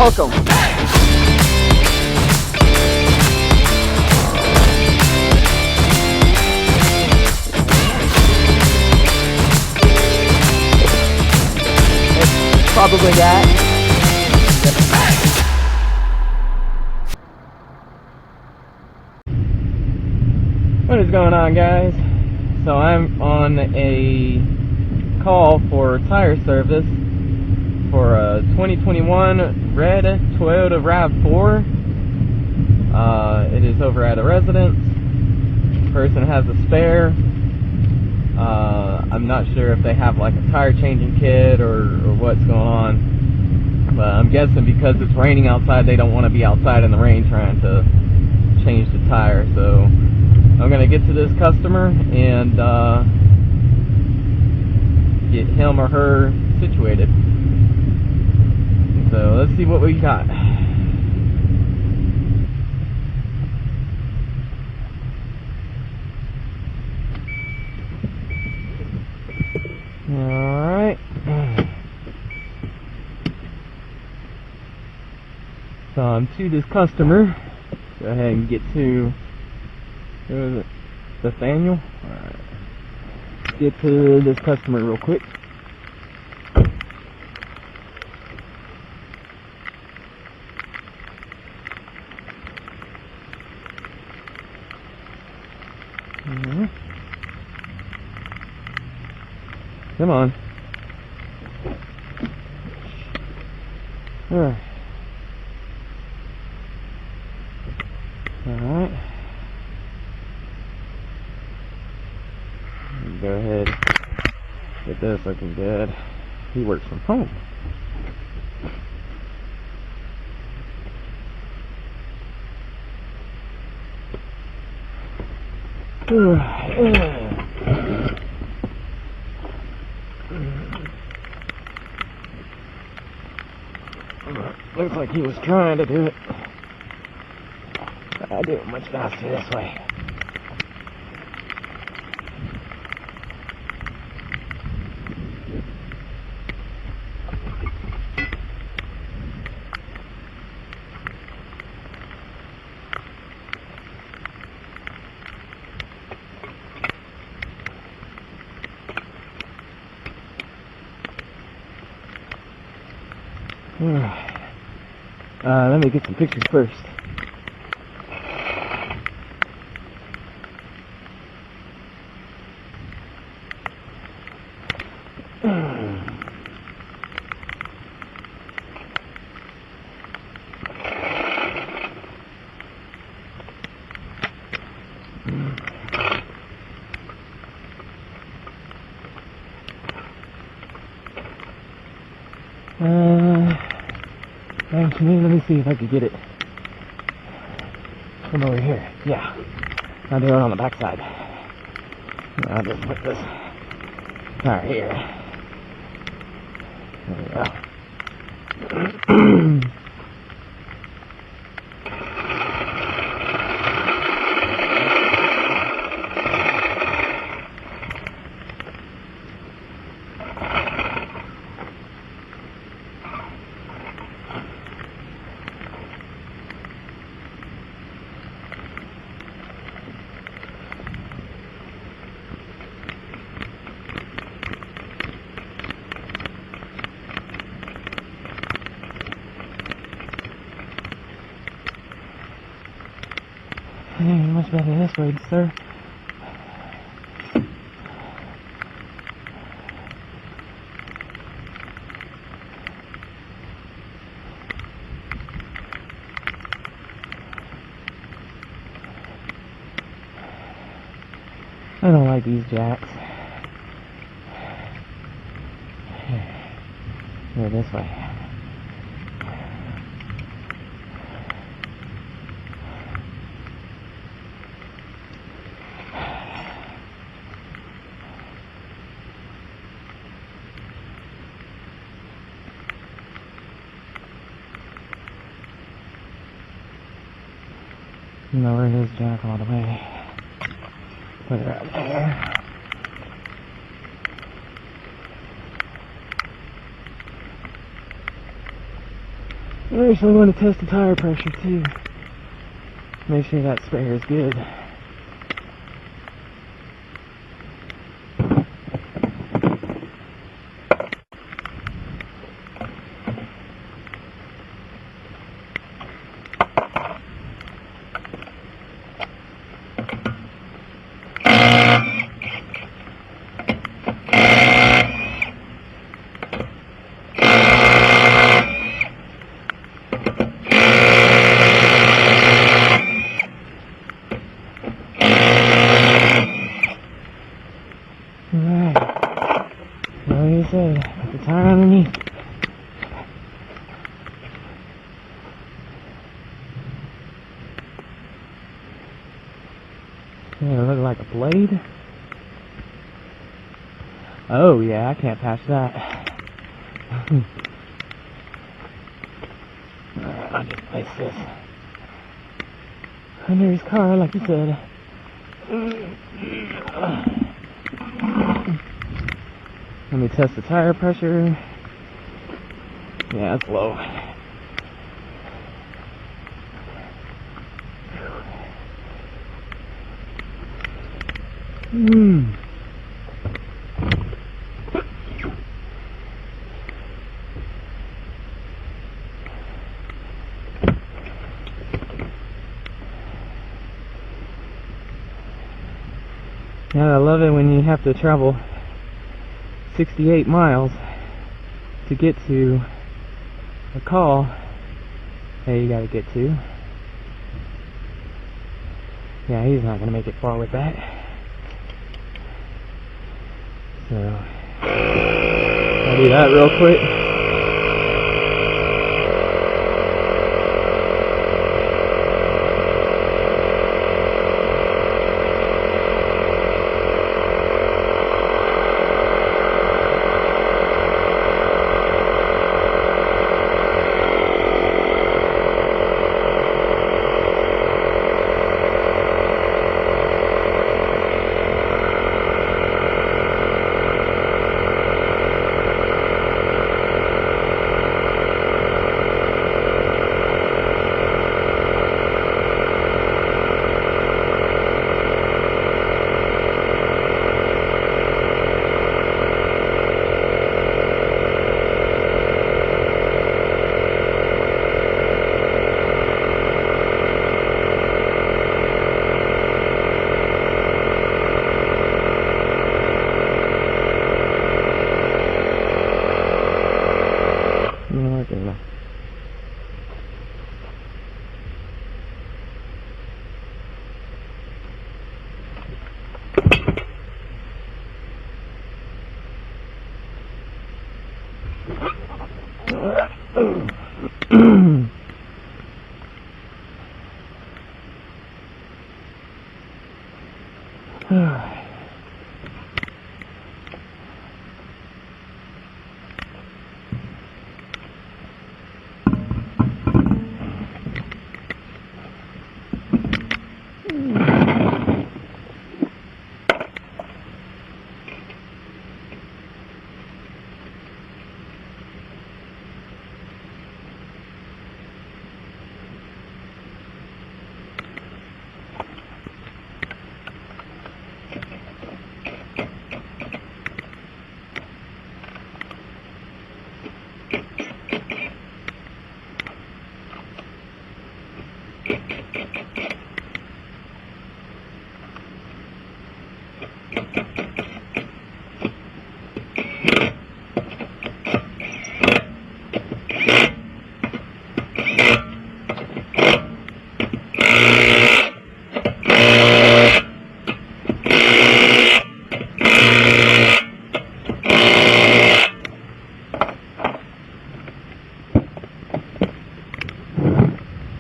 welcome. It's probably that. What is going on, guys? So I'm on a call for tire service for a 2021 red Toyota RAV4. It is over at a residence. The person has a spare. I'm not sure if they have like a tire changing kit or what's going on, but I'm guessing because it's raining outside, they don't want to be outside in the rain trying to change the tire. So I'm going to get to this customer and get him or her situated. So let's see what we got. Alright. So I'm to this customer. Go ahead and get to, who is it? Nathaniel? Alright. Get to this customer real quick. Come on. Alright. Alright. Go ahead. Get this looking good. He works from home. Looks like he was trying to do it. I do it much faster this way. Let me get some pictures first. Actually, let me see if I can get it from over here. Yeah, I'll do it on the back side. I'll just put this right here. There we go. Much better this way, sir. I don't like these jacks. Here, this way. Lower his jack all the way. Put it right there. I actually want to test the tire pressure too. Make sure that spare is good. Alright, like I said, put the tire underneath. Yeah, it look like a blade. Oh yeah, I can't patch that. Alright, I'll just place this under his car like you said. Let me test the tire pressure. Yeah, it's low. Yeah, I love it when you have to travel 68 miles to get to a call that you gotta get to. Yeah, he's not gonna make it far with that. So, I'll do that real quick.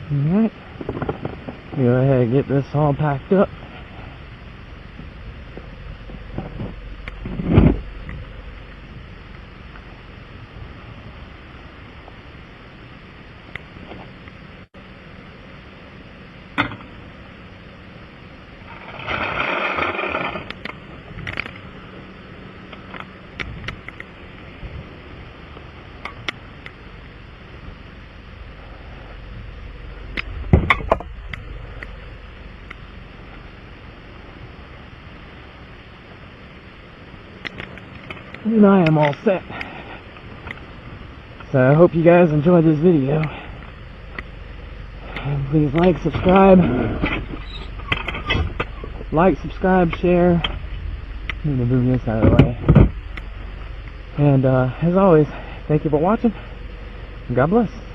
Alright, go ahead and get this all packed up. and I am all set. So I hope you guys enjoyed this video. And please like, subscribe, share. Need to move this out of the way. And as always, thank you for watching. God bless.